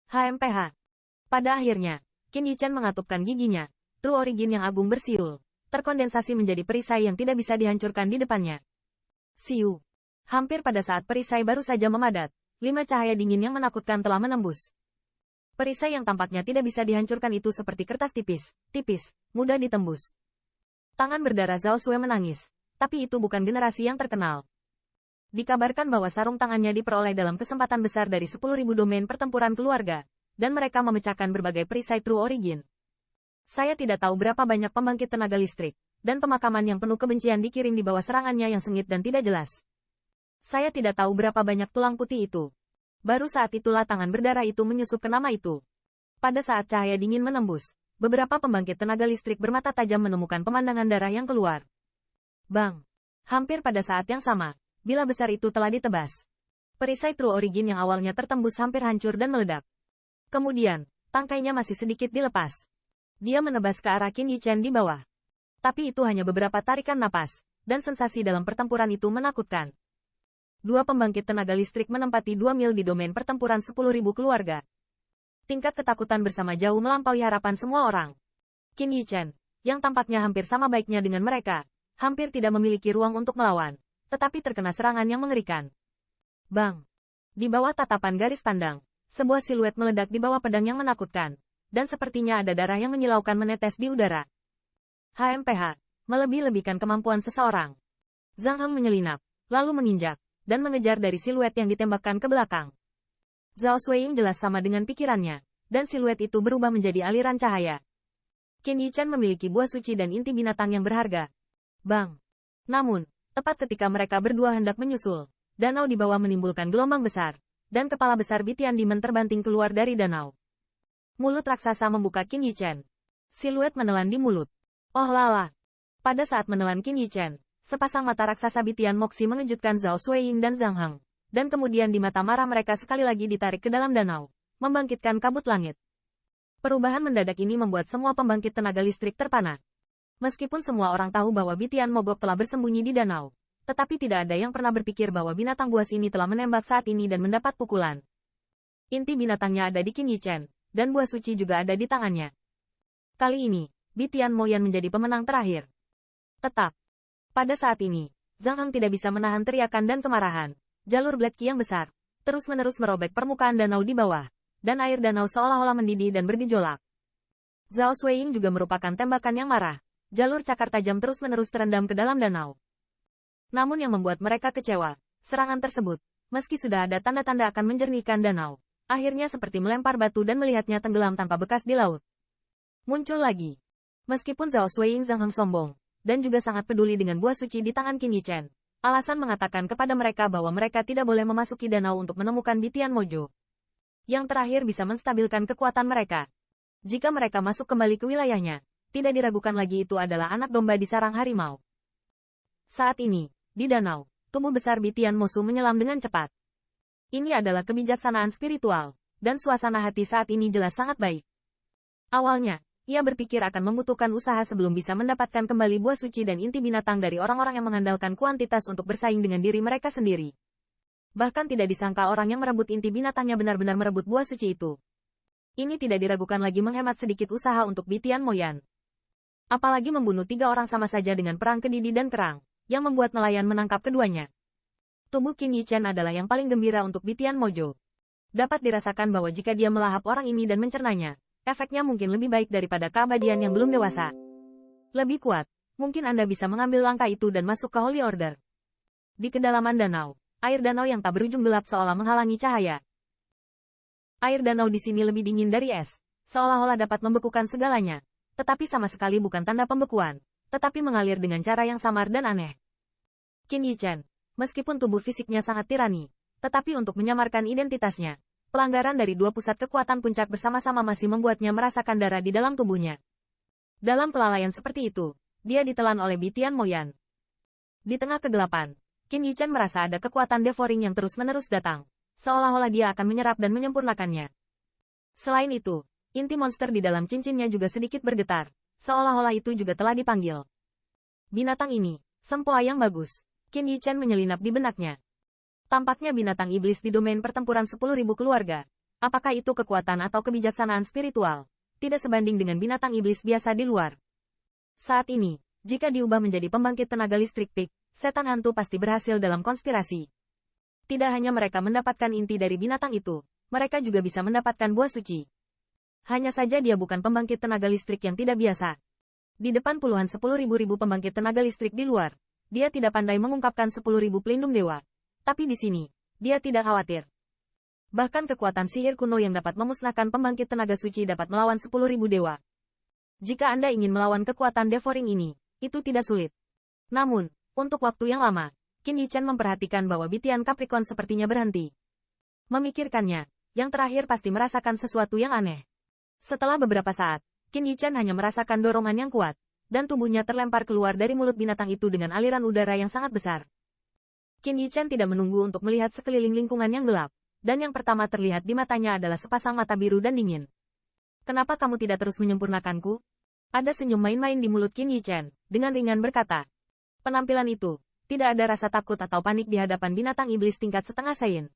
HMPH. Pada akhirnya, Qin Yichen mengatupkan giginya. True Origin yang agung bersiul, terkondensasi menjadi perisai yang tidak bisa dihancurkan di depannya. Siu. Hampir pada saat perisai baru saja memadat, 5 cahaya dingin yang menakutkan telah menembus. Perisai yang tampaknya tidak bisa dihancurkan itu seperti kertas tipis, mudah ditembus. Tangan berdarah Zhao Sui menangis, tapi itu bukan generasi yang terkenal. Dikabarkan bahwa sarung tangannya diperoleh dalam kesempatan besar dari 10.000 domain pertempuran keluarga, dan mereka memecahkan berbagai perisai True Origin. Saya tidak tahu berapa banyak pembangkit tenaga listrik, dan pemakaman yang penuh kebencian dikirim di bawah serangannya yang sengit dan tidak jelas. Saya tidak tahu berapa banyak tulang putih itu. Baru saat itulah tangan berdarah itu menyusup ke nama itu. Pada saat cahaya dingin menembus, beberapa pembangkit tenaga listrik bermata tajam menemukan pemandangan darah yang keluar. Bang! Hampir pada saat yang sama, bila besar itu telah ditebas. Perisai True Origin yang awalnya tertembus hampir hancur dan meledak. Kemudian, tangkainya masih sedikit dilepas. Dia menebas ke arah Qin Yichen di bawah. Tapi itu hanya beberapa tarikan napas, dan sensasi dalam pertempuran itu menakutkan. 2 pembangkit tenaga listrik menempati 2 mil di domain pertempuran 10.000 keluarga. Tingkat ketakutan bersama jauh melampaui harapan semua orang. Qin Yichen, yang tampaknya hampir sama baiknya dengan mereka, hampir tidak memiliki ruang untuk melawan, tetapi terkena serangan yang mengerikan. Bang! Di bawah tatapan garis pandang, sebuah siluet meledak di bawah pedang yang menakutkan, dan sepertinya ada darah yang menyilaukan menetes di udara. HMPH, melebih-lebihkan kemampuan seseorang. Zhang Heng menyelinap, lalu menginjak, dan mengejar dari siluet yang ditembakkan ke belakang. Zhao Xueying jelas sama dengan pikirannya, dan siluet itu berubah menjadi aliran cahaya. Qin Yichen memiliki buah suci dan inti binatang yang berharga. Bang! Namun, tepat ketika mereka berdua hendak menyusul, danau di bawah menimbulkan gelombang besar, dan kepala besar Bitian Demon terbanting keluar dari danau. Mulut raksasa membuka Qin Yichen. Siluet menelan di mulut. Oh lala! Pada saat menelan Qin Yichen, sepasang mata raksasa Bitian Moxi mengejutkan Zhao Xueying dan Zhang Heng, dan kemudian di mata marah mereka sekali lagi ditarik ke dalam danau, membangkitkan kabut langit. Perubahan mendadak ini membuat semua pembangkit tenaga listrik terpana. Meskipun semua orang tahu bahwa Bitian Mogok telah bersembunyi di danau, tetapi tidak ada yang pernah berpikir bahwa binatang buas ini telah menembak saat ini dan mendapat pukulan. Inti binatangnya ada di Qin Yichen, dan buah suci juga ada di tangannya. Kali ini, Bitian Moyan menjadi pemenang terakhir. Tetap. Pada saat ini, Zhang Heng tidak bisa menahan teriakan dan kemarahan. Jalur Black Qi yang besar, terus-menerus merobek permukaan danau di bawah, dan air danau seolah-olah mendidih dan bergejolak. Zhao Xueying juga merupakan tembakan yang marah. Jalur cakar tajam terus-menerus terendam ke dalam danau. Namun yang membuat mereka kecewa, serangan tersebut, meski sudah ada tanda-tanda akan menjernihkan danau, akhirnya seperti melempar batu dan melihatnya tenggelam tanpa bekas di laut. Muncul lagi. Meskipun Zhao Xueying Zhang Heng sombong, dan juga sangat peduli dengan buah suci di tangan Qin Yichen, alasan mengatakan kepada mereka bahwa mereka tidak boleh memasuki danau untuk menemukan Bitian Mojo. Yang terakhir bisa menstabilkan kekuatan mereka. Jika mereka masuk kembali ke wilayahnya, tidak diragukan lagi itu adalah anak domba di sarang harimau. Saat ini, di danau, tubuh besar Bitian Mosu menyelam dengan cepat. Ini adalah kebijaksanaan spiritual, dan suasana hati saat ini jelas sangat baik. Awalnya, ia berpikir akan membutuhkan usaha sebelum bisa mendapatkan kembali buah suci dan inti binatang dari orang-orang yang mengandalkan kuantitas untuk bersaing dengan diri mereka sendiri. Bahkan tidak disangka orang yang merebut inti binatangnya benar-benar merebut buah suci itu. Ini tidak diragukan lagi menghemat sedikit usaha untuk Bitian Moyan. Apalagi membunuh 3 orang sama saja dengan perang kedidi dan kerang, yang membuat nelayan menangkap keduanya. Tubuh Qin Yichen adalah yang paling gembira untuk Bitian Mojo. Dapat dirasakan bahwa jika dia melahap orang ini dan mencernanya, efeknya mungkin lebih baik daripada keabadian yang belum dewasa. Lebih kuat, mungkin Anda bisa mengambil langkah itu dan masuk ke Holy Order. Di kedalaman danau, air danau yang tak berujung gelap seolah menghalangi cahaya. Air danau di sini lebih dingin dari es, seolah-olah dapat membekukan segalanya. Tetapi sama sekali bukan tanda pembekuan, tetapi mengalir dengan cara yang samar dan aneh. Qin Yichen, meskipun tubuh fisiknya sangat tirani, tetapi untuk menyamarkan identitasnya, pelanggaran dari 2 pusat kekuatan puncak bersama-sama masih membuatnya merasakan darah di dalam tubuhnya. Dalam kelalaian seperti itu, dia ditelan oleh Bitian Moyan. Di tengah kegelapan, Qin Yichen merasa ada kekuatan devouring yang terus-menerus datang, seolah-olah dia akan menyerap dan menyempurnakannya. Selain itu, inti monster di dalam cincinnya juga sedikit bergetar, seolah-olah itu juga telah dipanggil. Binatang ini, sempoa yang bagus. Qin Yichen menyelinap di benaknya. Tampaknya binatang iblis di domain pertempuran 10.000 keluarga. Apakah itu kekuatan atau kebijaksanaan spiritual? Tidak sebanding dengan binatang iblis biasa di luar. Saat ini, jika diubah menjadi pembangkit tenaga listrik peak, setan hantu pasti berhasil dalam konspirasi. Tidak hanya mereka mendapatkan inti dari binatang itu, mereka juga bisa mendapatkan buah suci. Hanya saja dia bukan pembangkit tenaga listrik yang tidak biasa. Di depan puluhan 10.000 pembangkit tenaga listrik di luar, dia tidak pandai mengungkapkan 10.000 pelindung dewa. Tapi di sini, dia tidak khawatir. Bahkan kekuatan sihir kuno yang dapat memusnahkan pembangkit tenaga suci dapat melawan 10.000 dewa. Jika Anda ingin melawan kekuatan devouring ini, itu tidak sulit. Namun, untuk waktu yang lama, Qin Yichan memperhatikan bahwa bitian Capricorn sepertinya berhenti. Memikirkannya, yang terakhir pasti merasakan sesuatu yang aneh. Setelah beberapa saat, Qin Yichan hanya merasakan dorongan yang kuat, dan tubuhnya terlempar keluar dari mulut binatang itu dengan aliran udara yang sangat besar. Qin Yichan tidak menunggu untuk melihat sekeliling lingkungan yang gelap. Dan yang pertama terlihat di matanya adalah sepasang mata biru dan dingin. Kenapa kamu tidak terus menyempurnakanku? Ada senyum main-main di mulut Qin Yichan, dengan ringan berkata. Penampilan itu, tidak ada rasa takut atau panik di hadapan binatang iblis tingkat setengah saint.